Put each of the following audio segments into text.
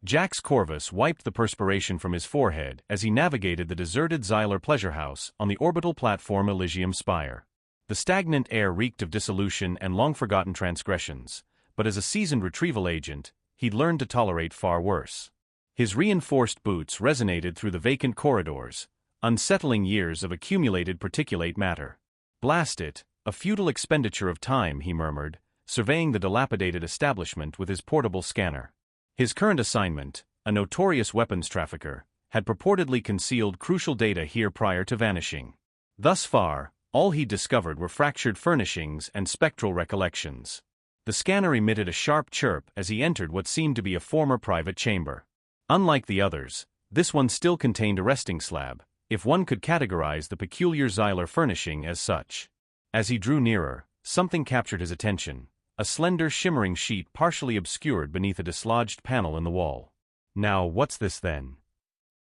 Jax Corvus wiped the perspiration from his forehead as he navigated the deserted Xylar pleasure house on the orbital platform Elysium Spire. The stagnant air reeked of dissolution and long-forgotten transgressions, but as a seasoned retrieval agent, he'd learned to tolerate far worse. His reinforced boots resonated through the vacant corridors, unsettling years of accumulated particulate matter. "Blast it, a futile expenditure of time," he murmured, surveying the dilapidated establishment with his portable scanner. His current assignment, a notorious weapons trafficker, had purportedly concealed crucial data here prior to vanishing. Thus far, all he'd discovered were fractured furnishings and spectral recollections. The scanner emitted a sharp chirp as he entered what seemed to be a former private chamber. Unlike the others, this one still contained a resting slab, if one could categorize the peculiar Xylar furnishing as such. As he drew nearer, something captured his attention. A slender shimmering sheet partially obscured beneath a dislodged panel in the wall. "Now what's this then?"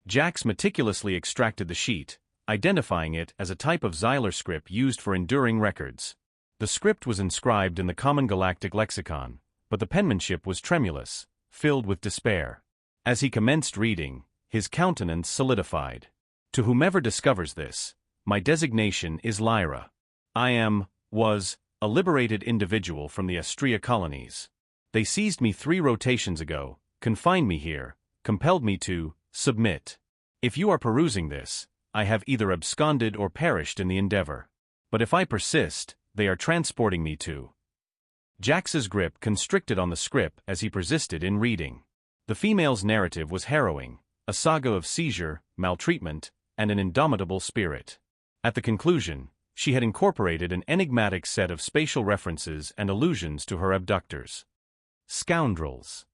Jax meticulously extracted the sheet, identifying it as a type of Xylar script used for enduring records. The script was inscribed in the Common Galactic Lexicon, but the penmanship was tremulous, filled with despair. As he commenced reading, his countenance solidified. "To whomever discovers this, my designation is Lyra. I was a liberated individual from the Astrea colonies. They seized me 3 rotations ago, confined me here, compelled me to submit. If you are perusing this, I have either absconded or perished in the endeavor. But if I persist, they are transporting me to..." Jax's grip constricted on the script as he persisted in reading. The female's narrative was harrowing, a saga of seizure, maltreatment, and an indomitable spirit. At the conclusion, she had incorporated an enigmatic set of spatial references and allusions to her abductors. "Scoundrels,"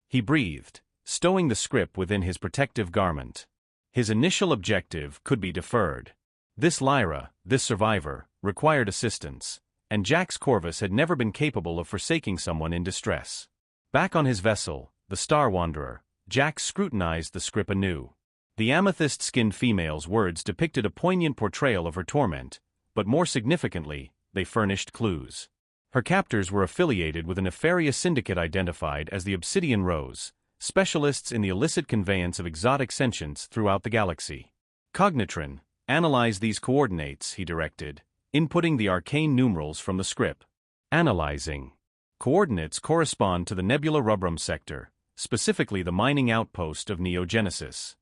he breathed, stowing the script within his protective garment. His initial objective could be deferred. This Lyra, this survivor, required assistance, and Jax Corvus had never been capable of forsaking someone in distress. Back on his vessel, the Star Wanderer, Jax scrutinized the script anew. The amethyst-skinned female's words depicted a poignant portrayal of her torment, but more significantly, they furnished clues. Her captors were affiliated with a nefarious syndicate identified as the Obsidian Rose, specialists in the illicit conveyance of exotic sentience throughout the galaxy. "Cognitron, analyze these coordinates," he directed, inputting the arcane numerals from the script. Analyzing. Coordinates correspond to the Nebula Rubrum sector, specifically the mining outpost of Neogenesis.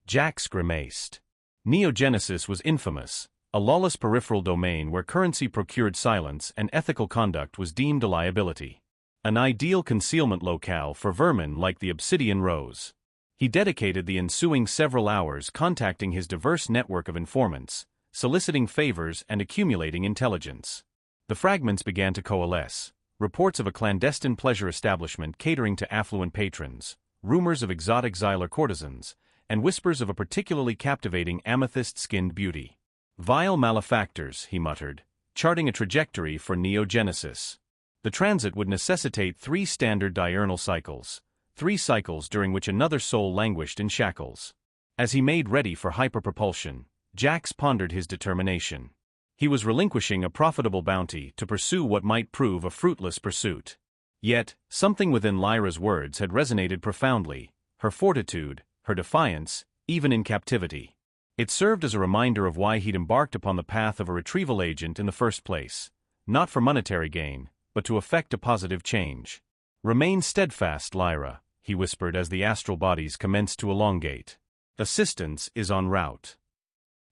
Jax grimaced. Neogenesis was infamous, a lawless peripheral domain where currency procured silence and ethical conduct was deemed a liability. An ideal concealment locale for vermin like the Obsidian Rose. He dedicated the ensuing several hours contacting his diverse network of informants, soliciting favors and accumulating intelligence. The fragments began to coalesce. Reports of a clandestine pleasure establishment catering to affluent patrons, rumors of exotic Xylar courtesans, and whispers of a particularly captivating amethyst-skinned beauty. "Vile malefactors," he muttered, charting a trajectory for Neogenesis. The transit would necessitate 3 standard diurnal cycles, 3 cycles during which another soul languished in shackles. As he made ready for hyperpropulsion, Jax pondered his determination. He was relinquishing a profitable bounty to pursue what might prove a fruitless pursuit. Yet, something within Lyra's words had resonated profoundly, her fortitude, her defiance, even in captivity. It served as a reminder of why he'd embarked upon the path of a retrieval agent in the first place, not for monetary gain, but to effect a positive change. "Remain steadfast, Lyra," he whispered as the astral bodies commenced to elongate. "Assistance is en route."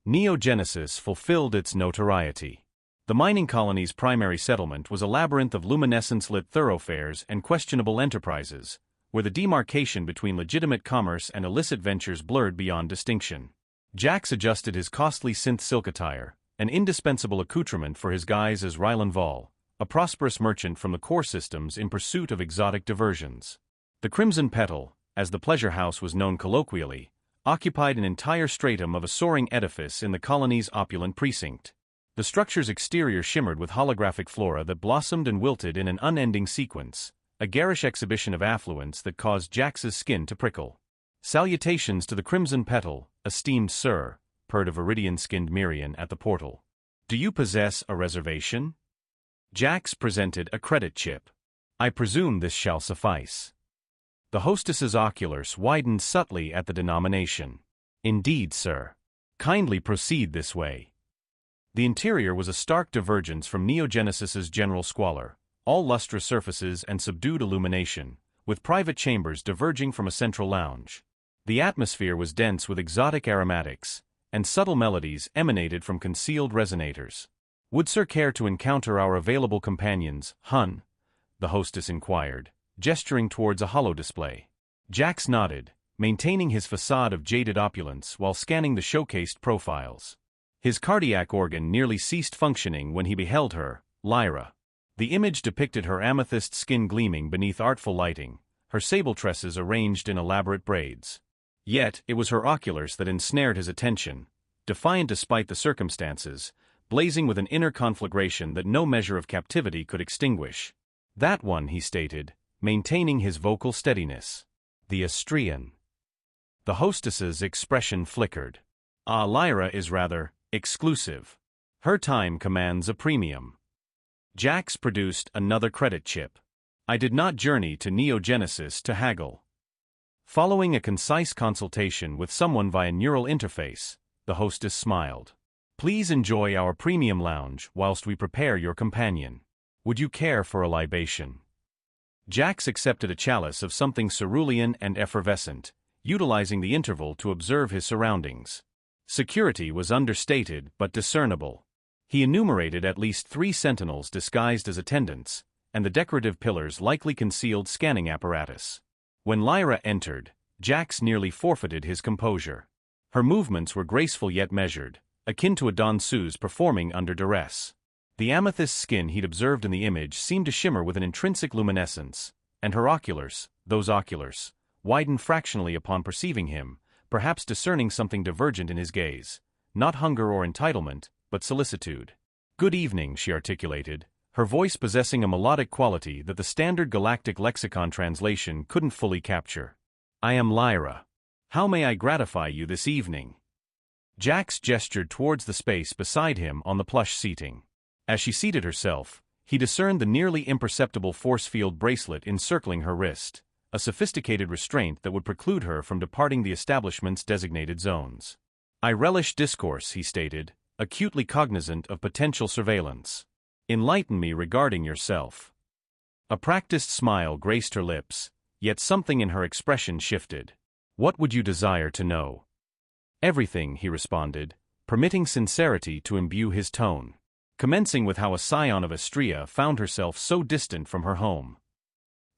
Neogenesis fulfilled its notoriety. The mining colony's primary settlement was a labyrinth of luminescence-lit thoroughfares and questionable enterprises, where the demarcation between legitimate commerce and illicit ventures blurred beyond distinction. Jax adjusted his costly synth silk attire, an indispensable accoutrement for his guise as Rylan Vol, a prosperous merchant from the core systems in pursuit of exotic diversions. The Crimson Petal, as the pleasure house was known colloquially, occupied an entire stratum of a soaring edifice in the colony's opulent precinct. The structure's exterior shimmered with holographic flora that blossomed and wilted in an unending sequence, a garish exhibition of affluence that caused Jax's skin to prickle. "Salutations to the Crimson Petal, esteemed sir," purred a viridian-skinned Mirian at the portal. "Do you possess a reservation?" Jax presented a credit chip. "I presume this shall suffice." The hostess's oculars widened subtly at the denomination. Indeed, sir. Kindly proceed this way. The interior was a stark divergence from Neogenesis's general squalor, all lustrous surfaces and subdued illumination, with private chambers diverging from a central lounge. The atmosphere was dense with exotic aromatics, and subtle melodies emanated from concealed resonators. Would sir care to encounter our available companions, Hun? The hostess inquired, gesturing towards a holodisplay. Jax nodded, maintaining his facade of jaded opulence while scanning the showcased profiles. His cardiac organ nearly ceased functioning when he beheld her, Lyra. The image depicted her amethyst skin gleaming beneath artful lighting, her sable tresses arranged in elaborate braids. Yet, it was her oculars that ensnared his attention, defiant despite the circumstances, blazing with an inner conflagration that no measure of captivity could extinguish. That one, he stated, maintaining his vocal steadiness. The Astrian. The hostess's expression flickered. Ah, Lyra is rather exclusive. Her time commands a premium. Jax produced another credit chip. I did not journey to Neogenesis to haggle. Following a concise consultation with someone via neural interface, the hostess smiled. Please enjoy our premium lounge whilst we prepare your companion. Would you care for a libation? Jax accepted a chalice of something cerulean and effervescent, utilizing the interval to observe his surroundings. Security was understated but discernible. He enumerated at least 3 sentinels disguised as attendants, and the decorative pillars likely concealed scanning apparatus. When Lyra entered, Jax nearly forfeited his composure. Her movements were graceful yet measured, akin to a danseuse performing under duress. The amethyst skin he'd observed in the image seemed to shimmer with an intrinsic luminescence, and her oculars, those oculars, widened fractionally upon perceiving him, perhaps discerning something divergent in his gaze, not hunger or entitlement, but solicitude. Good evening, she articulated, her voice possessing a melodic quality that the standard galactic lexicon translation couldn't fully capture. I am Lyra. How may I gratify you this evening? Jax gestured towards the space beside him on the plush seating. As she seated herself, he discerned the nearly imperceptible force field bracelet encircling her wrist, a sophisticated restraint that would preclude her from departing the establishment's designated zones. I relish discourse, he stated, acutely cognizant of potential surveillance. Enlighten me regarding yourself. A practiced smile graced her lips, yet something in her expression shifted. What would you desire to know? Everything, he responded, permitting sincerity to imbue his tone. Commencing with how a scion of Astrea found herself so distant from her home.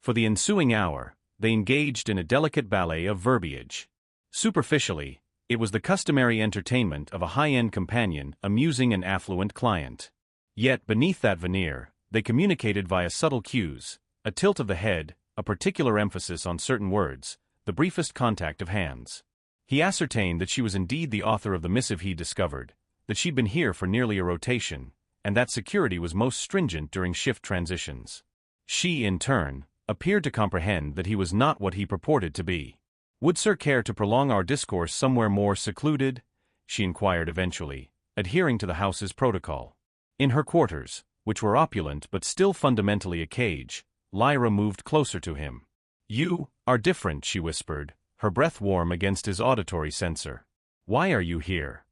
For the ensuing hour, they engaged in a delicate ballet of verbiage. Superficially, it was the customary entertainment of a high-end companion amusing an affluent client. Yet beneath that veneer, they communicated via subtle cues, a tilt of the head, a particular emphasis on certain words, the briefest contact of hands. He ascertained that she was indeed the author of the missive he'd discovered, that she'd been here for nearly a rotation, and that security was most stringent during shift transitions. She, in turn, appeared to comprehend that he was not what he purported to be. Would sir care to prolong our discourse somewhere more secluded? She inquired eventually, adhering to the house's protocol. In her quarters, which were opulent but still fundamentally a cage, Lyra moved closer to him. You are different, she whispered, her breath warm against his auditory sensor. Why are you here?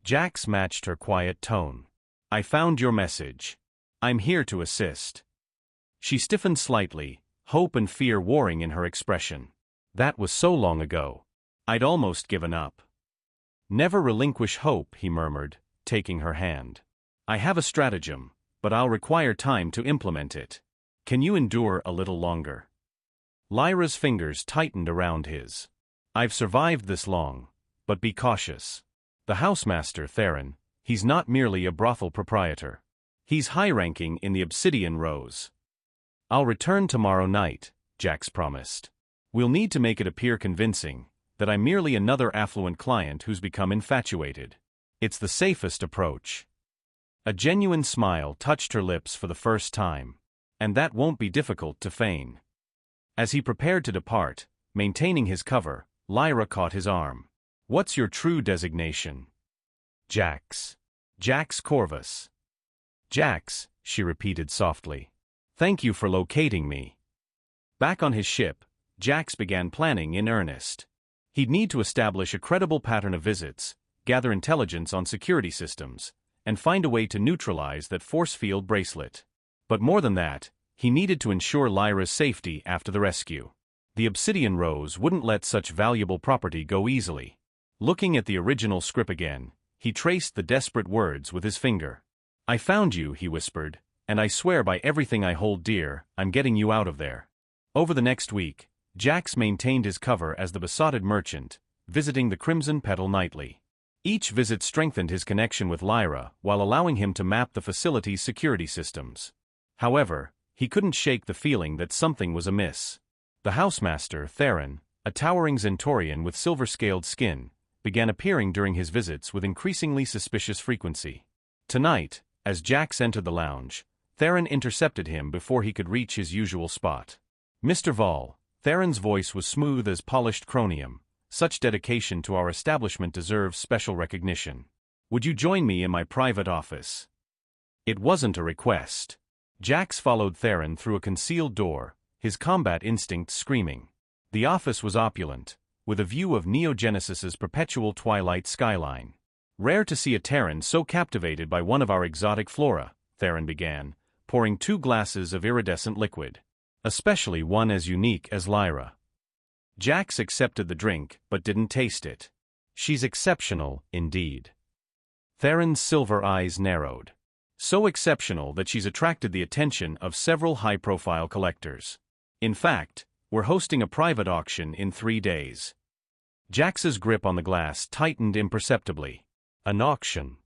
Jax matched her quiet tone. I found your message. I'm here to assist. She stiffened slightly, hope and fear warring in her expression. That was so long ago. I'd almost given up. Never relinquish hope, he murmured, taking her hand. I have a stratagem, but I'll require time to implement it. Can you endure a little longer? Lyra's fingers tightened around his. I've survived this long, but be cautious. The housemaster, Theron, he's not merely a brothel proprietor. He's high-ranking in the Obsidian Rose. I'll return tomorrow night, Jax promised. We'll need to make it appear convincing that I'm merely another affluent client who's become infatuated. It's the safest approach. A genuine smile touched her lips for the first time, and that won't be difficult to feign. As he prepared to depart, maintaining his cover, Lyra caught his arm. What's your true designation? Jax. Jax Corvus. Jax, she repeated softly. Thank you for locating me. Back on his ship, Jax began planning in earnest. He'd need to establish a credible pattern of visits, gather intelligence on security systems, and find a way to neutralize that force field bracelet. But more than that, he needed to ensure Lyra's safety after the rescue. The Obsidian Rose wouldn't let such valuable property go easily. Looking at the original script again, he traced the desperate words with his finger. "I found you," he whispered, "and I swear by everything I hold dear, I'm getting you out of there." Over the next week, Jax maintained his cover as the besotted merchant, visiting the Crimson Petal nightly. Each visit strengthened his connection with Lyra while allowing him to map the facility's security systems. However, he couldn't shake the feeling that something was amiss. The housemaster, Theron, a towering Zentaurian with silver-scaled skin, began appearing during his visits with increasingly suspicious frequency. Tonight, as Jax entered the lounge, Theron intercepted him before he could reach his usual spot. "Mr. Vall," Theron's voice was smooth as polished chromium. "Such dedication to our establishment deserves special recognition. Would you join me in my private office?" It wasn't a request. Jax followed Theron through a concealed door, his combat instincts screaming. The office was opulent, with a view of Neogenesis's perpetual twilight skyline. "Rare to see a Terran so captivated by one of our exotic flora," Theron began, pouring 2 glasses of iridescent liquid. "Especially one as unique as Lyra." Jax accepted the drink but didn't taste it. "She's exceptional, indeed." Theron's silver eyes narrowed. "So exceptional that she's attracted the attention of several high-profile collectors. In fact, we're hosting a private auction in 3 days." Jax's grip on the glass tightened imperceptibly. "An auction?"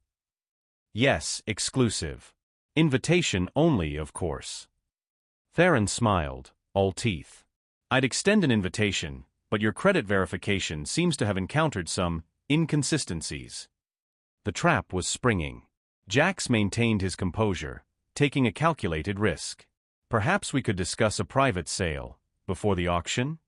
"Yes, exclusive. Invitation only, of course." Theron smiled, all teeth. "I'd extend an invitation, but your credit verification seems to have encountered some inconsistencies." The trap was springing. Jax maintained his composure, taking a calculated risk. "Perhaps we could discuss a private sale before the auction?"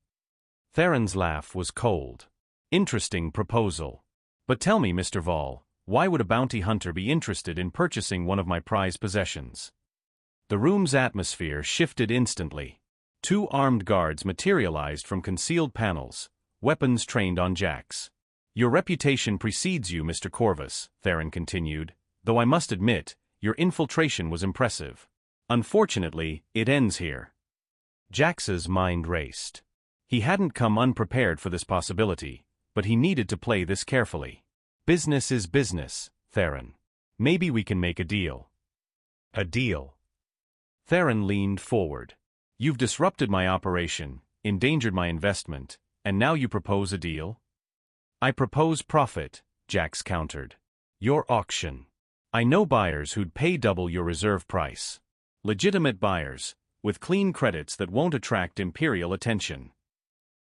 Theron's laugh was cold. "Interesting proposal. But tell me, Mr. Vall, why would a bounty hunter be interested in purchasing one of my prized possessions?" The room's atmosphere shifted instantly. 2 armed guards materialized from concealed panels, weapons trained on Jax. "Your reputation precedes you, Mr. Corvus," Theron continued, "though I must admit, your infiltration was impressive. Unfortunately, it ends here." Jax's mind raced. He hadn't come unprepared for this possibility, but he needed to play this carefully. "Business is business, Theron. Maybe we can make a deal." "A deal?" Theron leaned forward. "You've disrupted my operation, endangered my investment, and now you propose a deal?" "I propose profit," Jax countered. "Your auction. I know buyers who'd pay double your reserve price. Legitimate buyers, with clean credits that won't attract imperial attention."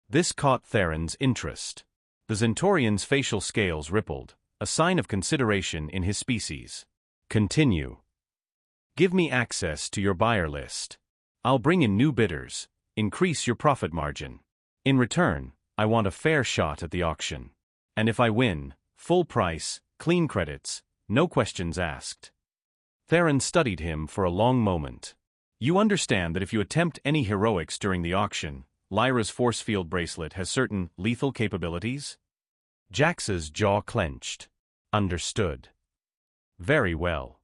This caught Theron's interest. The Zentaurian's facial scales rippled, a sign of consideration in his species. "Continue." "Give me access to your buyer list. I'll bring in new bidders, increase your profit margin. In return, I want a fair shot at the auction. And if I win, full price, clean credits, no questions asked." Theron studied him for a long moment. "You understand that if you attempt any heroics during the auction, Lyra's force field bracelet has certain lethal capabilities?" Jax's jaw clenched. "Understood." "Very well."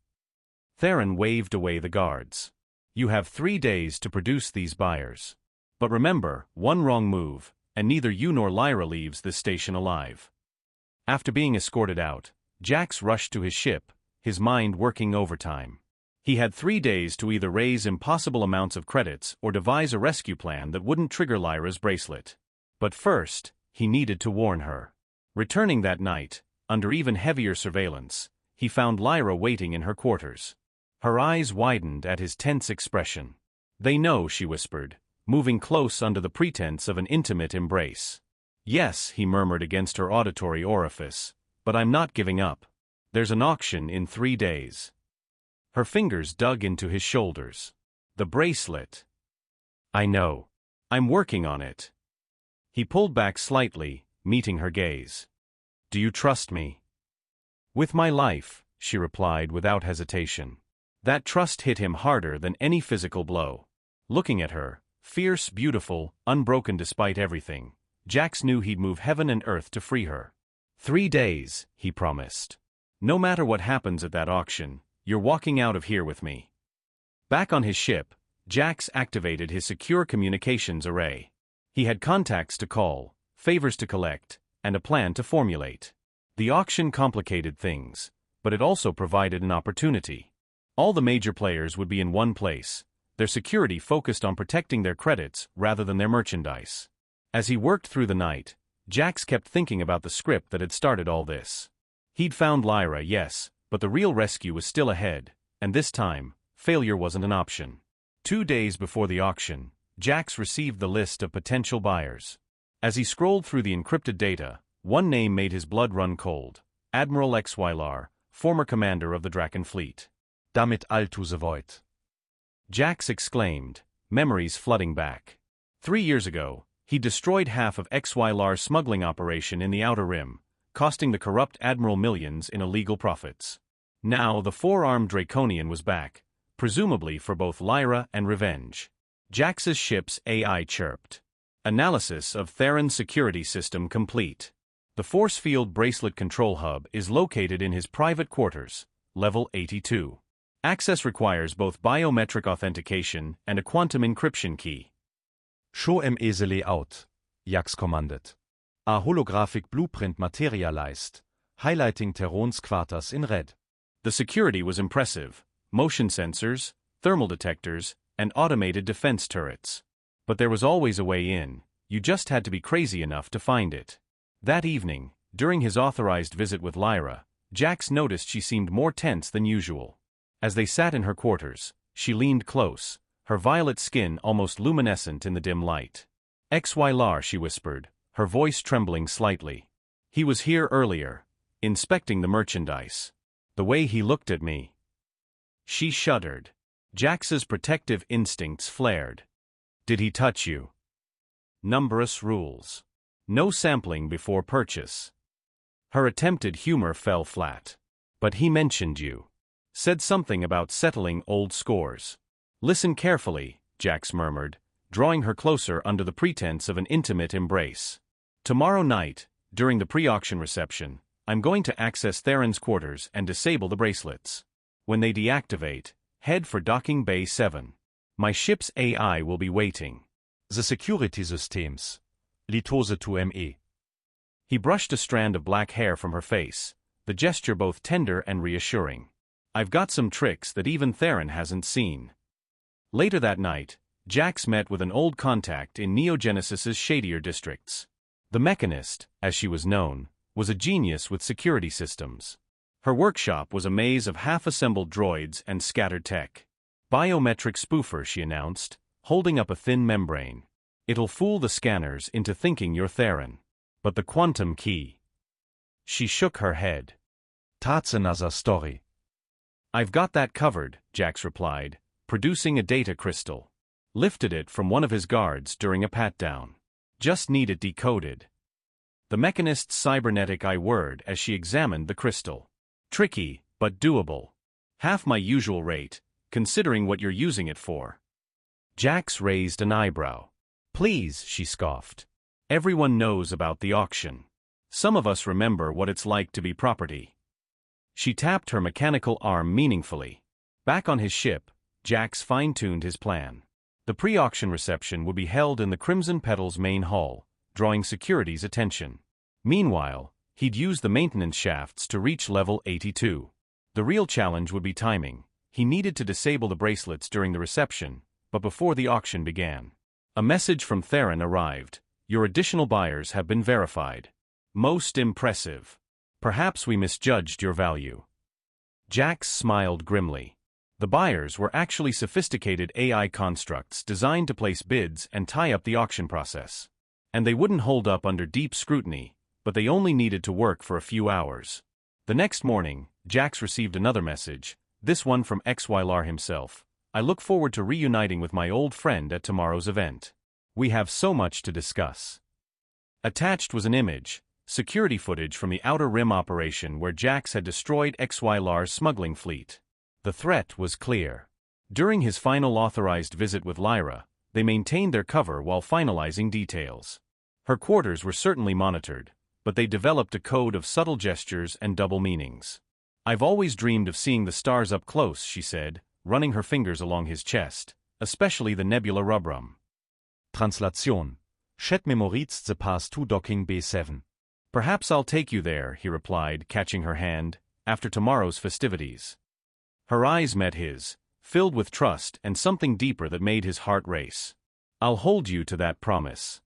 Theron waved away the guards. "You have 3 days to produce these buyers. But remember, one wrong move, and neither you nor Lyra leaves this station alive." After being escorted out, Jax rushed to his ship, his mind working overtime. He had 3 days to either raise impossible amounts of credits or devise a rescue plan that wouldn't trigger Lyra's bracelet. But first, he needed to warn her. Returning that night, under even heavier surveillance, he found Lyra waiting in her quarters. Her eyes widened at his tense expression. "They know," she whispered, moving close under the pretense of an intimate embrace. "Yes," he murmured against her auditory orifice, "but I'm not giving up. There's an auction in 3 days." Her fingers dug into his shoulders. "The bracelet." "I know. I'm working on it." He pulled back slightly, meeting her gaze. "Do you trust me?" "With my life," she replied without hesitation. That trust hit him harder than any physical blow. Looking at her, Fierce, beautiful, unbroken despite everything, Jax knew he'd move heaven and earth to free her. 3 days, he promised. No matter what happens at that auction, you're walking out of here with me. Back on his ship, Jax activated his secure communications array. He had contacts to call, favors to collect, and a plan to formulate. The auction complicated things, but it also provided an opportunity. All the major players would be in one place, their security focused on protecting their credits rather than their merchandise. As he worked through the night, Jax kept thinking about the script that had started all this. He'd found Lyra, yes, but the real rescue was still ahead, and this time, failure wasn't an option. 2 days before the auction, Jax received the list of potential buyers. As he scrolled through the encrypted data, one name made his blood run cold: Admiral Xylar, former commander of the Draken fleet. Damit allzu soweit. Jax exclaimed, memories flooding back. 3 years ago, he destroyed half of Xylar's smuggling operation in the Outer Rim, costing the corrupt admiral millions in illegal profits. Now the four-armed Draconian was back, presumably for both Lyra and revenge. Jax's ship's AI chirped. Analysis of Theron's security system complete. The force field bracelet control hub is located in his private quarters, level 82. Access requires both biometric authentication and a quantum encryption key. Show MESE Layout, Jax commanded. A holographic blueprint materialized, highlighting Theron's quarters in red. The security was impressive: motion sensors, thermal detectors, and automated defense turrets. But there was always a way in, you just had to be crazy enough to find it. That evening, during his authorized visit with Lyra, Jax noticed she seemed more tense than usual. As they sat in her quarters, she leaned close, her violet skin almost luminescent in the dim light. Xylar, she whispered, her voice trembling slightly. He was here earlier, inspecting the merchandise. The way he looked at me. She shuddered. Jax's protective instincts flared. Did he touch you? Numberous rules. No sampling before purchase. Her attempted humor fell flat. But he mentioned you. Said something about settling old scores. Listen carefully, Jax murmured, drawing her closer under the pretense of an intimate embrace. Tomorrow night, during the pre-auction reception, I'm going to access Theron's quarters and disable the bracelets. When they deactivate, head for Docking Bay 7. My ship's AI will be waiting. The security systems. Litose to ME. He brushed a strand of black hair from her face, the gesture both tender and reassuring. I've got some tricks that even Theron hasn't seen. Later that night, Jax met with an old contact in Neogenesis's shadier districts. The Mechanist, as she was known, was a genius with security systems. Her workshop was a maze of half-assembled droids and scattered tech. Biometric spoofer, she announced, holding up a thin membrane. It'll fool the scanners into thinking you're Theron. But the quantum key. She shook her head. That's another story. I've got that covered, Jax replied, producing a data crystal. Lifted it from one of his guards during a pat-down. Just need it decoded. The Mechanist's cybernetic eye whirred as she examined the crystal. Tricky, but doable. Half my usual rate, considering what you're using it for. Jax raised an eyebrow. Please, she scoffed. Everyone knows about the auction. Some of us remember what it's like to be property. She tapped her mechanical arm meaningfully. Back on his ship, Jax fine-tuned his plan. The pre-auction reception would be held in the Crimson Petal's main hall, drawing security's attention. Meanwhile, he'd use the maintenance shafts to reach level 82. The real challenge would be timing. He needed to disable the bracelets during the reception, but before the auction began. A message from Theron arrived. Your additional buyers have been verified. Most impressive. Perhaps we misjudged your value. Jax smiled grimly. The buyers were actually sophisticated AI constructs designed to place bids and tie up the auction process. And they wouldn't hold up under deep scrutiny, but they only needed to work for a few hours. The next morning, Jax received another message, this one from Xylar himself. I look forward to reuniting with my old friend at tomorrow's event. We have so much to discuss. Attached was an image, security footage from the Outer Rim operation where Jax had destroyed Xylar's smuggling fleet. The threat was clear. During his final authorized visit with Lyra, They maintained their cover while finalizing details. Her quarters were certainly monitored, but they developed a code of subtle gestures and double meanings. "I've always dreamed of seeing the stars up close," she said, running her fingers along his chest, "especially the nebula rubrum." Translation. Chet memorized the past 2 docking B7. "Perhaps I'll take you there," he replied, catching her hand, "after tomorrow's festivities." Her eyes met his, filled with trust and something deeper that made his heart race. "I'll hold you to that promise."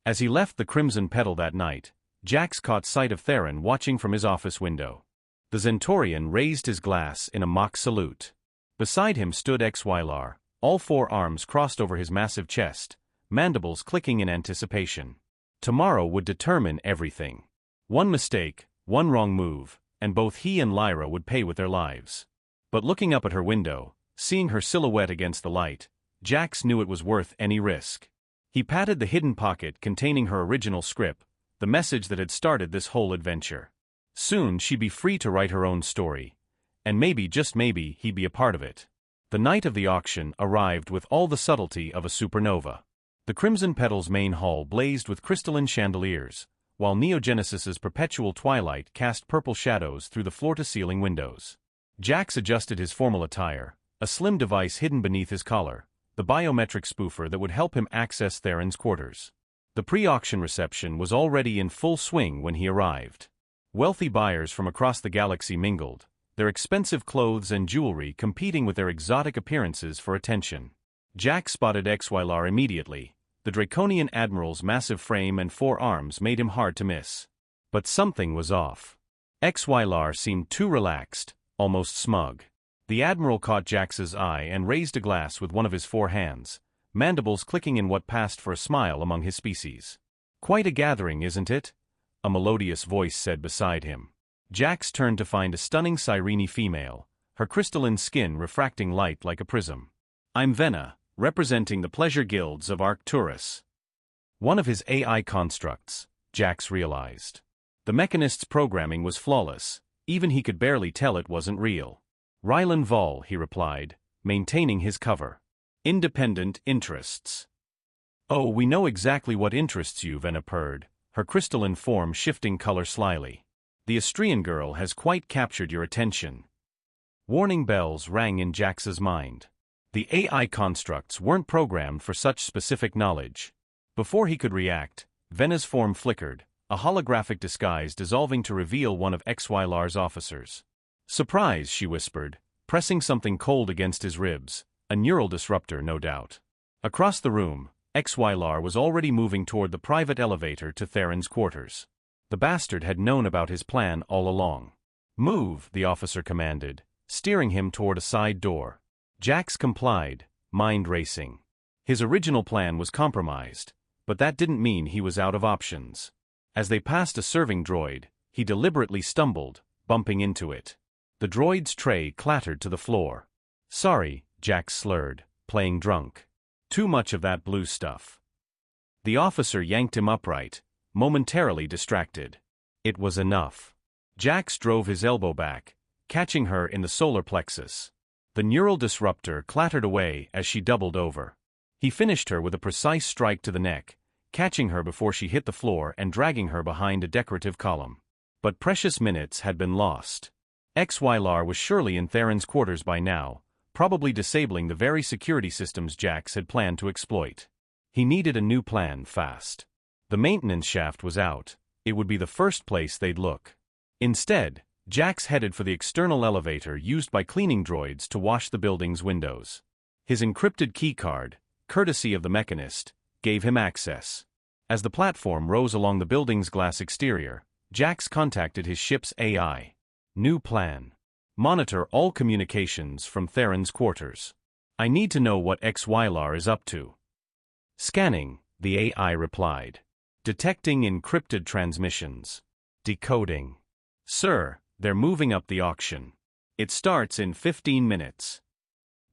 As he left the Crimson Petal that night, Jax caught sight of Theron watching from his office window. The Zentorian raised his glass in a mock salute. Beside him stood Xylar, all 4 arms crossed over his massive chest, mandibles clicking in anticipation. Tomorrow would determine everything. One mistake, one wrong move, and both he and Lyra would pay with their lives. But looking up at her window, seeing her silhouette against the light, Jax knew it was worth any risk. He patted the hidden pocket containing her original script, the message that had started this whole adventure. Soon she'd be free to write her own story. And maybe, just maybe, he'd be a part of it. The night of the auction arrived with all the subtlety of a supernova. The Crimson Petal's main hall blazed with crystalline chandeliers, while Neogenesis's perpetual twilight cast purple shadows through the floor-to-ceiling windows. Jax adjusted his formal attire, a slim device hidden beneath his collar, the biometric spoofer that would help him access Theron's quarters. The pre-auction reception was already in full swing when he arrived. Wealthy buyers from across the galaxy mingled, their expensive clothes and jewelry competing with their exotic appearances for attention. Jax spotted Xylar immediately. The Draconian Admiral's massive frame and 4 arms made him hard to miss. But something was off. Xylar seemed too relaxed, almost smug. The Admiral caught Jax's eye and raised a glass with one of his 4 hands, mandibles clicking in what passed for a smile among his species. "Quite a gathering, isn't it?" a melodious voice said beside him. Jax turned to find a stunning Cyrene female, her crystalline skin refracting light like a prism. "I'm Vena, representing the pleasure guilds of Arcturus." One of his AI constructs, Jax realized. The Mechanist's programming was flawless, even he could barely tell it wasn't real. "Rylan Vol," he replied, maintaining his cover. "Independent interests." "Oh, we know exactly what interests you," Vena purred, her crystalline form shifting color slyly. "The Astrian girl has quite captured your attention." Warning bells rang in Jax's mind. The AI constructs weren't programmed for such specific knowledge. Before he could react, Vena's form flickered, a holographic disguise dissolving to reveal one of Xylar's officers. "Surprise," she whispered, pressing something cold against his ribs, a neural disruptor, no doubt. Across the room, Xylar was already moving toward the private elevator to Theron's quarters. The bastard had known about his plan all along. "Move," the officer commanded, steering him toward a side door. Jax complied, mind racing. His original plan was compromised, but that didn't mean he was out of options. As they passed a serving droid, he deliberately stumbled, bumping into it. The droid's tray clattered to the floor. "Sorry," Jax slurred, playing drunk. "Too much of that blue stuff." The officer yanked him upright, momentarily distracted. It was enough. Jax drove his elbow back, catching her in the solar plexus. The neural disruptor clattered away as she doubled over. He finished her with a precise strike to the neck, catching her before she hit the floor and dragging her behind a decorative column. But precious minutes had been lost. Xylar was surely in Theron's quarters by now, probably disabling the very security systems Jax had planned to exploit. He needed a new plan fast. The maintenance shaft was out. It would be the first place they'd look. Instead, Jax headed for the external elevator used by cleaning droids to wash the building's windows. His encrypted keycard, courtesy of the Mechanist, gave him access. As the platform rose along the building's glass exterior, Jax contacted his ship's AI. New plan. Monitor all communications from Theron's quarters. I need to know what Xylar is up to. Scanning, the AI replied. Detecting encrypted transmissions. Decoding. Sir, they're moving up the auction. It starts in 15 minutes.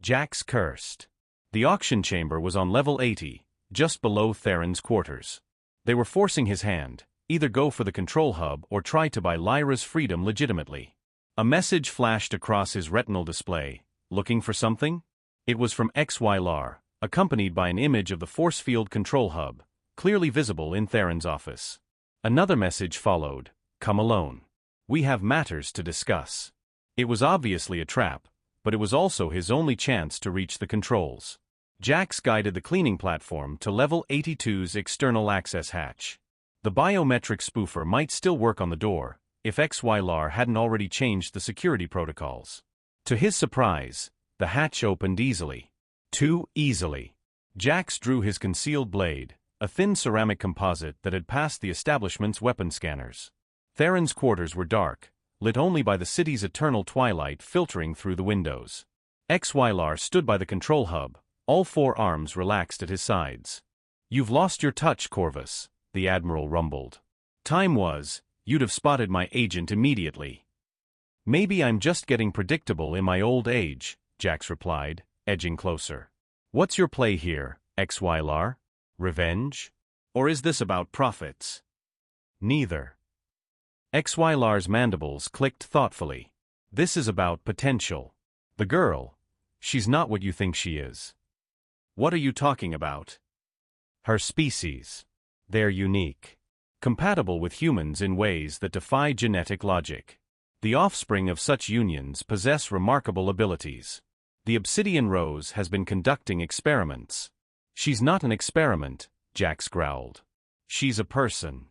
Jax cursed. The auction chamber was on level 80, just below Theron's quarters. They were forcing his hand, either go for the control hub or try to buy Lyra's freedom legitimately. A message flashed across his retinal display, looking for something? It was from Xylar, accompanied by an image of the force field control hub, clearly visible in Theron's office. Another message followed: "Come alone. We have matters to discuss." It was obviously a trap, but it was also his only chance to reach the controls. Jax guided the cleaning platform to Level 82's external access hatch. The biometric spoofer might still work on the door, if XYLAR hadn't already changed the security protocols. To his surprise, the hatch opened easily. Too easily. Jax drew his concealed blade, a thin ceramic composite that had passed the establishment's weapon scanners. Theron's quarters were dark, lit only by the city's eternal twilight filtering through the windows. XYLAR stood by the control hub, all four arms relaxed at his sides. "You've lost your touch, Corvus," the Admiral rumbled. "Time was, you'd have spotted my agent immediately." "Maybe I'm just getting predictable in my old age," Jax replied, edging closer. "What's your play here, XYLAR? Revenge? Or is this about profits?" "Neither." XYLAR's mandibles clicked thoughtfully. "This is about potential. The girl, she's not what you think she is." "What are you talking about?" "Her species. They're unique. Compatible with humans in ways that defy genetic logic. The offspring of such unions possess remarkable abilities. The Obsidian Rose has been conducting experiments." "She's not an experiment," Jax growled. "She's a person."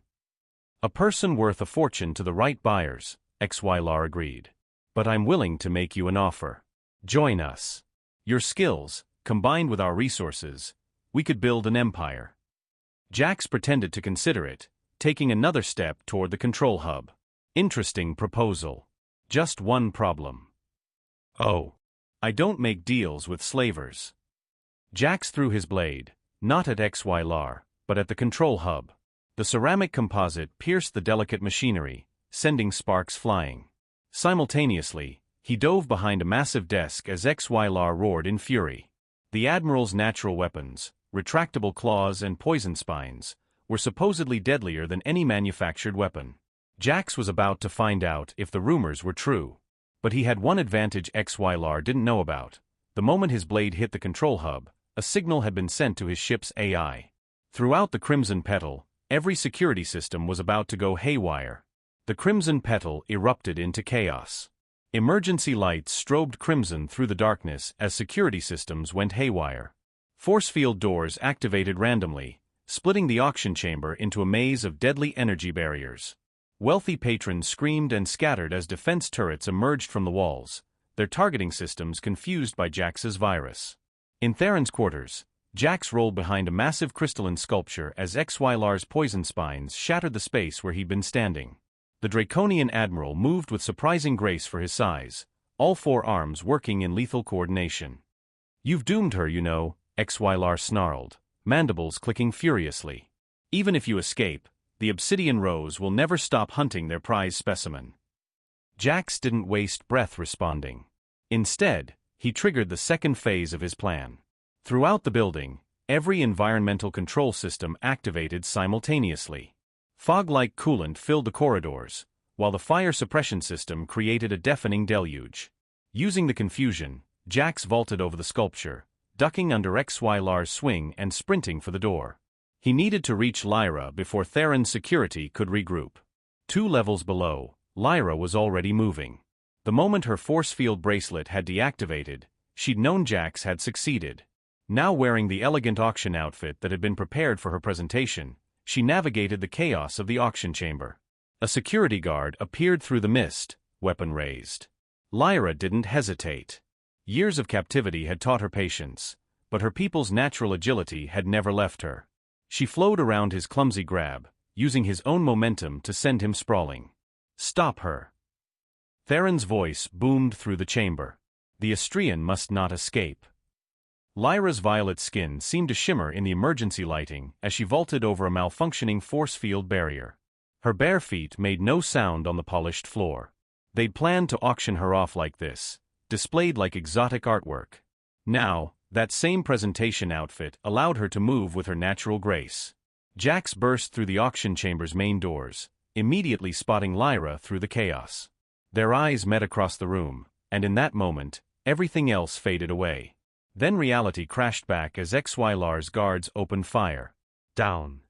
"A person worth a fortune to the right buyers," XYLAR agreed. "But I'm willing to make you an offer. Join us. Your skills, combined with our resources, we could build an empire." Jax pretended to consider it, taking another step toward the control hub. "Interesting proposal. Just one problem." "Oh. I don't make deals with slavers." Jax threw his blade, not at XYLAR, but at the control hub. The ceramic composite pierced the delicate machinery, sending sparks flying. Simultaneously, he dove behind a massive desk as XYLAR roared in fury. The Admiral's natural weapons, retractable claws and poison spines, were supposedly deadlier than any manufactured weapon. Jax was about to find out if the rumors were true. But he had one advantage XYLAR didn't know about. The moment his blade hit the control hub, a signal had been sent to his ship's AI. Throughout the Crimson Petal, every security system was about to go haywire. The Crimson Petal erupted into chaos. Emergency lights strobed crimson through the darkness as security systems went haywire. Force field doors activated randomly, splitting the auction chamber into a maze of deadly energy barriers. Wealthy patrons screamed and scattered as defense turrets emerged from the walls, their targeting systems confused by Jax's virus. In Theron's quarters, Jax rolled behind a massive crystalline sculpture as XYLAR's poison spines shattered the space where he'd been standing. The Draconian Admiral moved with surprising grace for his size, all four arms working in lethal coordination. "You've doomed her, you know," XYLAR snarled, mandibles clicking furiously. "Even if you escape, the Obsidian Rose will never stop hunting their prize specimen." Jax didn't waste breath responding. Instead, he triggered the second phase of his plan. Throughout the building, every environmental control system activated simultaneously. Fog-like coolant filled the corridors, while the fire suppression system created a deafening deluge. Using the confusion, Jax vaulted over the sculpture, ducking under XYLAR's swing and sprinting for the door. He needed to reach Lyra before Theron's security could regroup. 2 levels below, Lyra was already moving. The moment her force field bracelet had deactivated, she'd known Jax had succeeded. Now wearing the elegant auction outfit that had been prepared for her presentation, she navigated the chaos of the auction chamber. A security guard appeared through the mist, weapon raised. Lyra didn't hesitate. Years of captivity had taught her patience, but her people's natural agility had never left her. She flowed around his clumsy grab, using his own momentum to send him sprawling. "Stop her." Theron's voice boomed through the chamber. The Astrian must not escape. Lyra's violet skin seemed to shimmer in the emergency lighting as she vaulted over a malfunctioning force field barrier. Her bare feet made no sound on the polished floor. They'd planned to auction her off like this, displayed like exotic artwork. Now, that same presentation outfit allowed her to move with her natural grace. Jax burst through the auction chamber's main doors, immediately spotting Lyra through the chaos. Their eyes met across the room, and in that moment, everything else faded away. Then reality crashed back as XYLAR's guards opened fire. Down.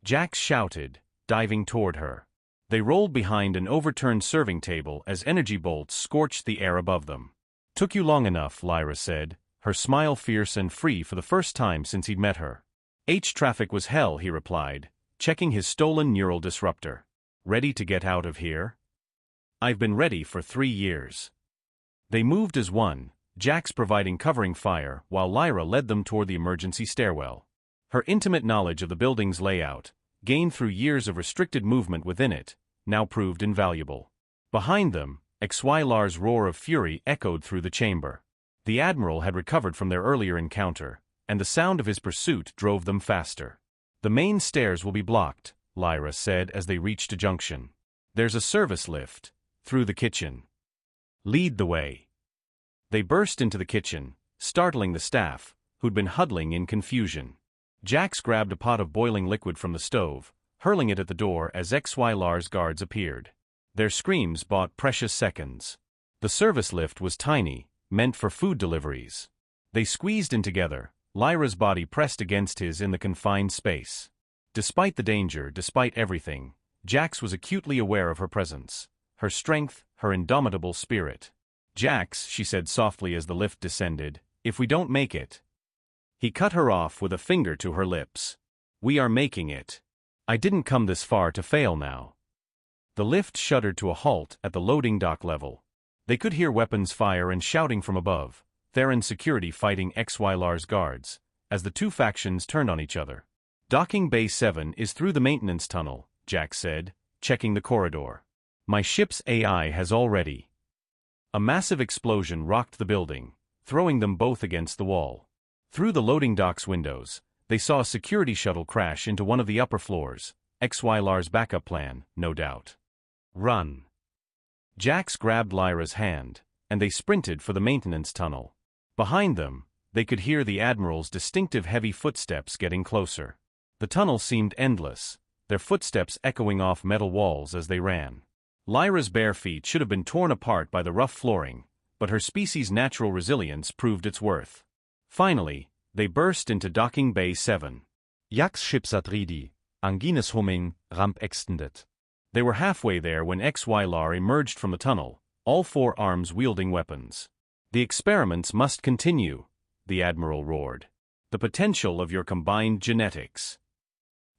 Jax shouted, diving toward her. They rolled behind an overturned serving table as energy bolts scorched the air above them. "Took you long enough," Lyra said, her smile fierce and free for the first time since he'd met her. "Traffic was hell," he replied, checking his stolen neural disruptor. "Ready to get out of here?" "I've been ready for 3 years." They moved as one, Jax providing covering fire while Lyra led them toward the emergency stairwell. Her intimate knowledge of the building's layout, gained through years of restricted movement within it, now proved invaluable. Behind them, XYLAR's roar of fury echoed through the chamber. The Admiral had recovered from their earlier encounter, and the sound of his pursuit drove them faster. "The main stairs will be blocked," Lyra said as they reached a junction. "There's a service lift, through the kitchen. Lead the way." They burst into the kitchen, startling the staff, who'd been huddling in confusion. Jax grabbed a pot of boiling liquid from the stove, hurling it at the door as XYLAR's guards appeared. Their screams bought precious seconds. The service lift was tiny, meant for food deliveries. They squeezed in together, Lyra's body pressed against his in the confined space. Despite the danger, despite everything, Jax was acutely aware of her presence, her strength, her indomitable spirit. "Jax," she said softly as the lift descended, "if we don't make it." He cut her off with a finger to her lips. "We are making it. I didn't come this far to fail now." The lift shuddered to a halt at the loading dock level. They could hear weapons fire and shouting from above, Theron security fighting XYLAR's guards, as the two factions turned on each other. "Docking Bay 7 is through the maintenance tunnel," Jax said, checking the corridor. "My ship's AI has already." A massive explosion rocked the building, throwing them both against the wall. Through the loading dock's windows, they saw a security shuttle crash into one of the upper floors, XYLAR's backup plan, no doubt. "Run." Jax grabbed Lyra's hand, and they sprinted for the maintenance tunnel. Behind them, they could hear the Admiral's distinctive heavy footsteps getting closer. The tunnel seemed endless, their footsteps echoing off metal walls as they ran. Lyra's bare feet should have been torn apart by the rough flooring, but her species' natural resilience proved its worth. Finally, they burst into Docking Bay 7. Jax Shipsat ridi, Angines humming, ramp extended. They were halfway there when XYLAR emerged from the tunnel, all 4 arms wielding weapons. "The experiments must continue," the Admiral roared. "The potential of your combined genetics."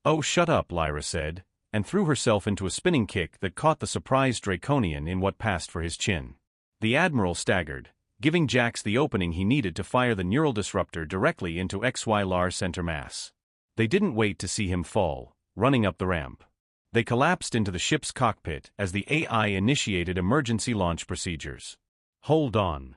"Oh, shut up," Lyra said, and threw herself into a spinning kick that caught the surprised Draconian in what passed for his chin. The Admiral staggered, giving Jax the opening he needed to fire the neural disruptor directly into XYLAR's center mass. They didn't wait to see him fall, running up the ramp. They collapsed into the ship's cockpit as the AI initiated emergency launch procedures. "Hold on,"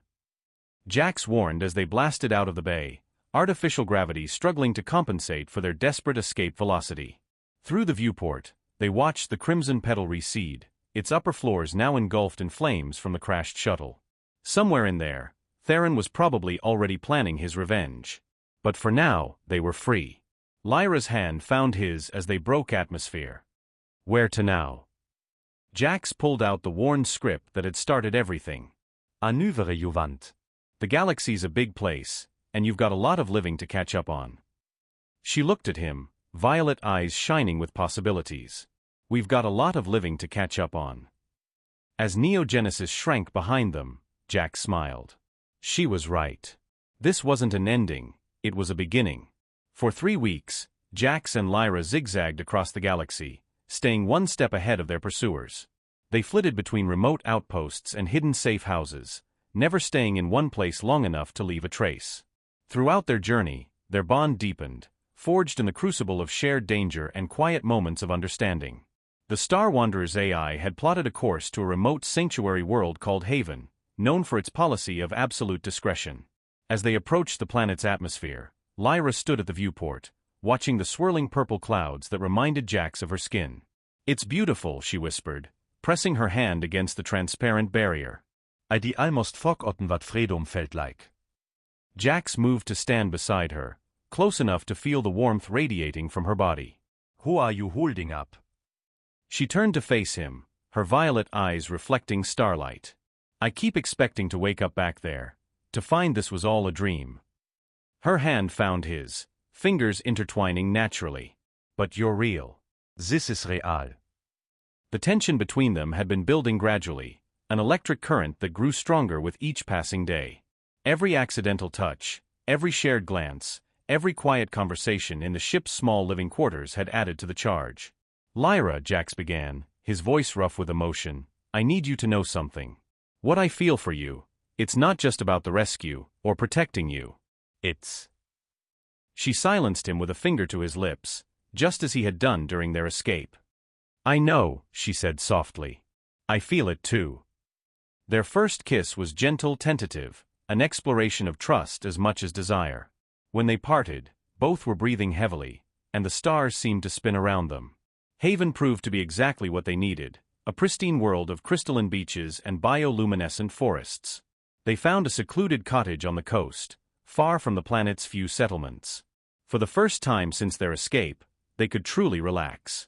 Jax warned as they blasted out of the bay, artificial gravity struggling to compensate for their desperate escape velocity. Through the viewport, they watched the Crimson Petal recede, its upper floors now engulfed in flames from the crashed shuttle. Somewhere in there, Theron was probably already planning his revenge. But for now, they were free. Lyra's hand found his as they broke atmosphere. "Where to now?" Jax pulled out the worn script that had started everything. "Anuvere juvent." "The galaxy's a big place, and you've got a lot of living to catch up on." She looked at him, violet eyes shining with possibilities. "We've got a lot of living to catch up on." As Neogenesis shrank behind them, Jax smiled. She was right. This wasn't an ending, it was a beginning. For 3 weeks, Jax and Lyra zigzagged across the galaxy, staying one step ahead of their pursuers. They flitted between remote outposts and hidden safe houses, never staying in one place long enough to leave a trace. Throughout their journey, their bond deepened, forged in the crucible of shared danger and quiet moments of understanding. The Star Wanderer's AI had plotted a course to a remote sanctuary world called Haven, known for its policy of absolute discretion. As they approached the planet's atmosphere, Lyra stood at the viewport, watching the swirling purple clouds that reminded Jax of her skin. "It's beautiful," she whispered, pressing her hand against the transparent barrier. "I die almost forgotten what freedom felt like." Jax moved to stand beside her, close enough to feel the warmth radiating from her body. "Who are you holding up?" She turned to face him, her violet eyes reflecting starlight. "I keep expecting to wake up back there, to find this was all a dream. Her hand found his, fingers intertwining naturally. But you're real. This is real. The tension between them had been building gradually, an electric current that grew stronger with each passing day. Every accidental touch, every shared glance, every quiet conversation in the ship's small living quarters had added to the charge. Lyra, Jax began, his voice rough with emotion, I need you to know something. What I feel for you, it's not just about the rescue, or protecting you. It's... She silenced him with a finger to his lips, just as he had done during their escape. I know, she said softly. I feel it too. Their first kiss was gentle, tentative, an exploration of trust as much as desire. When they parted, both were breathing heavily, and the stars seemed to spin around them. Haven proved to be exactly what they needed, a pristine world of crystalline beaches and bioluminescent forests. They found a secluded cottage on the coast, far from the planet's few settlements. For the first time since their escape, they could truly relax.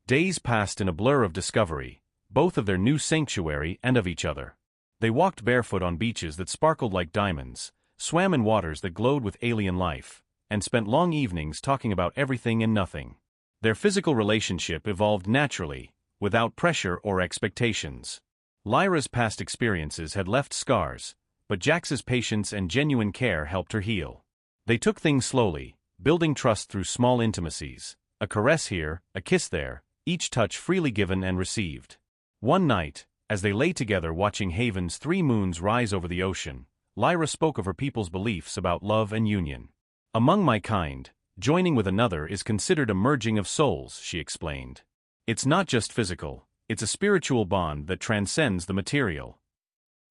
Days passed in a blur of discovery, both of their new sanctuary and of each other. They walked barefoot on beaches that sparkled like diamonds, swam in waters that glowed with alien life, and spent long evenings talking about everything and nothing. Their physical relationship evolved naturally, without pressure or expectations. Lyra's past experiences had left scars, but Jax's patience and genuine care helped her heal. They took things slowly, building trust through small intimacies, a caress here, a kiss there, each touch freely given and received. One night, as they lay together watching Haven's 3 moons rise over the ocean, Lyra spoke of her people's beliefs about love and union. Among my kind, joining with another is considered a merging of souls, she explained. It's not just physical, it's a spiritual bond that transcends the material.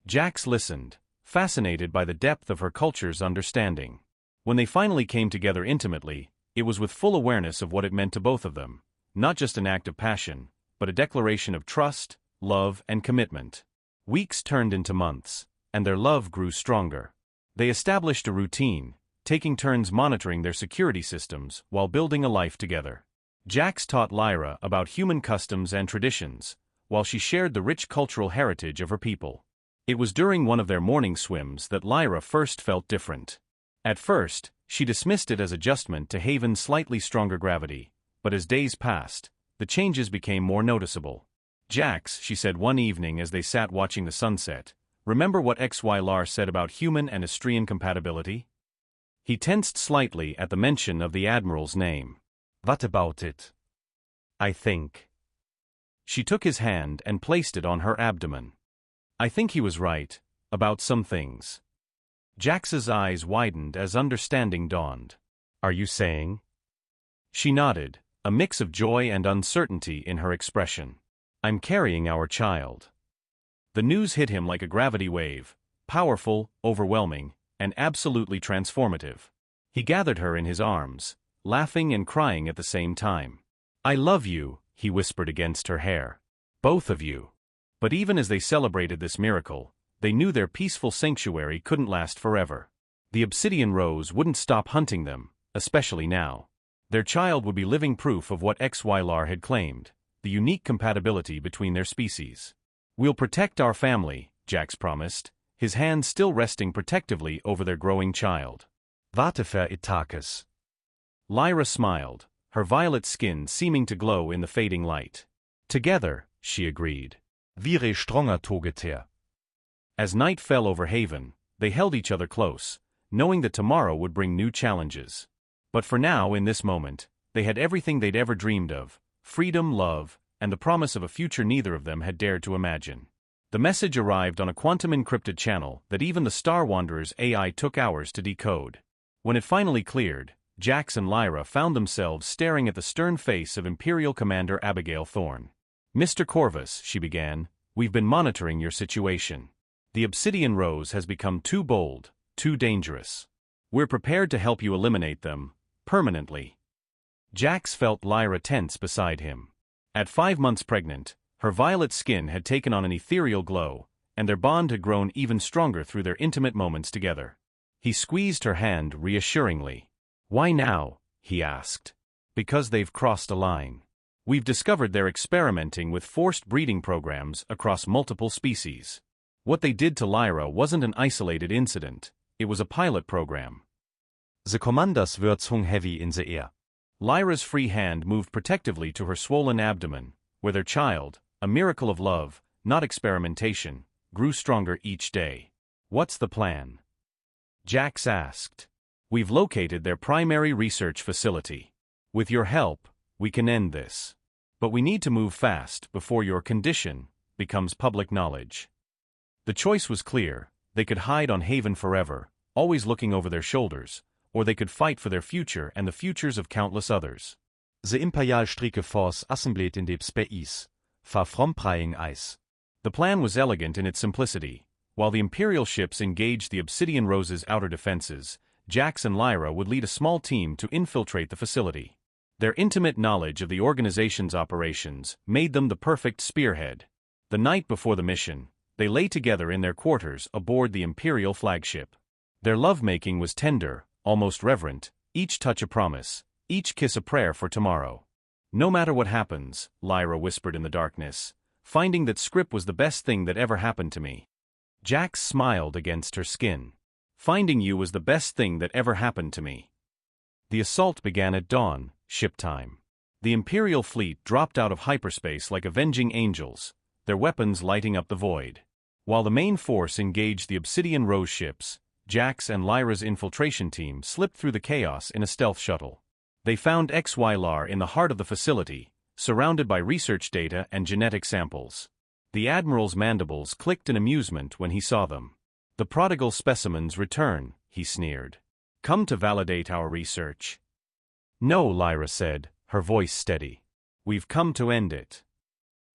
Jax listened, fascinated by the depth of her culture's understanding. When they finally came together intimately, it was with full awareness of what it meant to both of them, not just an act of passion, but a declaration of trust, love, and commitment. Weeks turned into months, and their love grew stronger. They established a routine, taking turns monitoring their security systems while building a life together. Jax taught Lyra about human customs and traditions, while she shared the rich cultural heritage of her people. It was during one of their morning swims that Lyra first felt different. At first, she dismissed it as adjustment to Haven's slightly stronger gravity, but as days passed, the changes became more noticeable. Jax, she said one evening as they sat watching the sunset, remember what XYLAR said about human and Astrian compatibility? He tensed slightly at the mention of the Admiral's name. What about it? I think. She took his hand and placed it on her abdomen. I think he was right, about some things. Jax's eyes widened as understanding dawned. Are you saying? She nodded, a mix of joy and uncertainty in her expression. I'm carrying our child. The news hit him like a gravity wave, powerful, overwhelming, and absolutely transformative. He gathered her in his arms, laughing and crying at the same time. I love you, he whispered against her hair. Both of you. But even as they celebrated this miracle, they knew their peaceful sanctuary couldn't last forever. The obsidian rose wouldn't stop hunting them, especially now. Their child would be living proof of what XYLAR had claimed, the unique compatibility between their species. We'll protect our family, Jax promised, his hand still resting protectively over their growing child. Warte für Itakus. Lyra smiled, her violet skin seeming to glow in the fading light. Together, she agreed. Vire stronger Togeter. As night fell over Haven, they held each other close, knowing that tomorrow would bring new challenges. But for now, in this moment, they had everything they'd ever dreamed of: freedom, love, and the promise of a future neither of them had dared to imagine. The message arrived on a quantum-encrypted channel that even the Star Wanderer's AI took hours to decode. When it finally cleared, Jax and Lyra found themselves staring at the stern face of Imperial Commander Abigail Thorne. Mr. Corvus, she began, we've been monitoring your situation. The Obsidian Rose has become too bold, too dangerous. We're prepared to help you eliminate them, permanently. Jax felt Lyra tense beside him. At 5 months pregnant, her violet skin had taken on an ethereal glow, and their bond had grown even stronger through their intimate moments together. He squeezed her hand reassuringly. Why now? He asked. Because they've crossed a line. We've discovered they're experimenting with forced breeding programs across multiple species. What they did to Lyra wasn't an isolated incident, It was a pilot program. The commander's words hung heavy in the air. Lyra's free hand moved protectively to her swollen abdomen, where their child, a miracle of love, not experimentation, grew stronger each day. "What's the plan?" Jax asked. "We've located their primary research facility. With your help, we can end this. But we need to move fast before your condition becomes public knowledge." The choice was clear. They could hide on Haven forever, always looking over their shoulders, or they could fight for their future and the futures of countless others. The Imperial Force assembled in deep space, far from prying eyes. The plan was elegant in its simplicity. While the Imperial ships engaged the Obsidian Rose's outer defenses, Jax and Lyra would lead a small team to infiltrate the facility. Their intimate knowledge of the organization's operations made them the perfect spearhead. The night before the mission, they lay together in their quarters aboard the Imperial flagship. Their lovemaking was tender, almost reverent, each touch a promise, each kiss a prayer for tomorrow. "No matter what happens," Lyra whispered in the darkness, "finding that Scrip was the best thing that ever happened to me." Jax smiled against her skin. "Finding you was the best thing that ever happened to me." The assault began at dawn, ship time. The Imperial fleet dropped out of hyperspace like avenging angels, their weapons lighting up the void. While the main force engaged the Obsidian Rose ships, Jax and Lyra's infiltration team slipped through the chaos in a stealth shuttle. They found XYLAR in the heart of the facility, surrounded by research data and genetic samples. The Admiral's mandibles clicked in amusement when he saw them. "The prodigal specimens return," he sneered. "Come to validate our research." "No," Lyra said, her voice steady. "We've come to end it."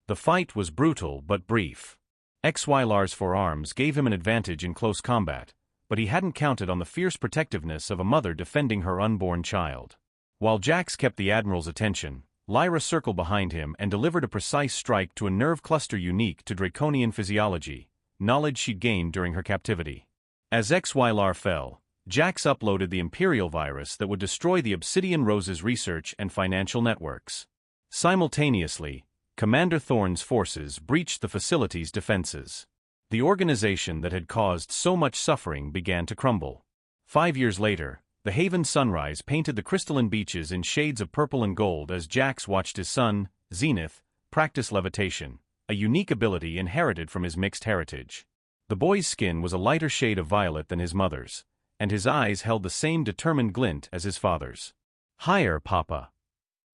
The fight was brutal but brief. XYLAR's forearms gave him an advantage in close combat, but he hadn't counted on the fierce protectiveness of a mother defending her unborn child. While Jax kept the Admiral's attention, Lyra circled behind him and delivered a precise strike to a nerve cluster unique to Draconian physiology, knowledge she'd gained during her captivity. As XYLAR fell, Jax uploaded the Imperial virus that would destroy the Obsidian Rose's research and financial networks. Simultaneously, Commander Thorne's forces breached the facility's defenses. The organization that had caused so much suffering began to crumble. 5 years later, the Haven sunrise painted the crystalline beaches in shades of purple and gold as Jax watched his son, Zenith, practice levitation, a unique ability inherited from his mixed heritage. The boy's skin was a lighter shade of violet than his mother's, and his eyes held the same determined glint as his father's. "Higher, Papa,"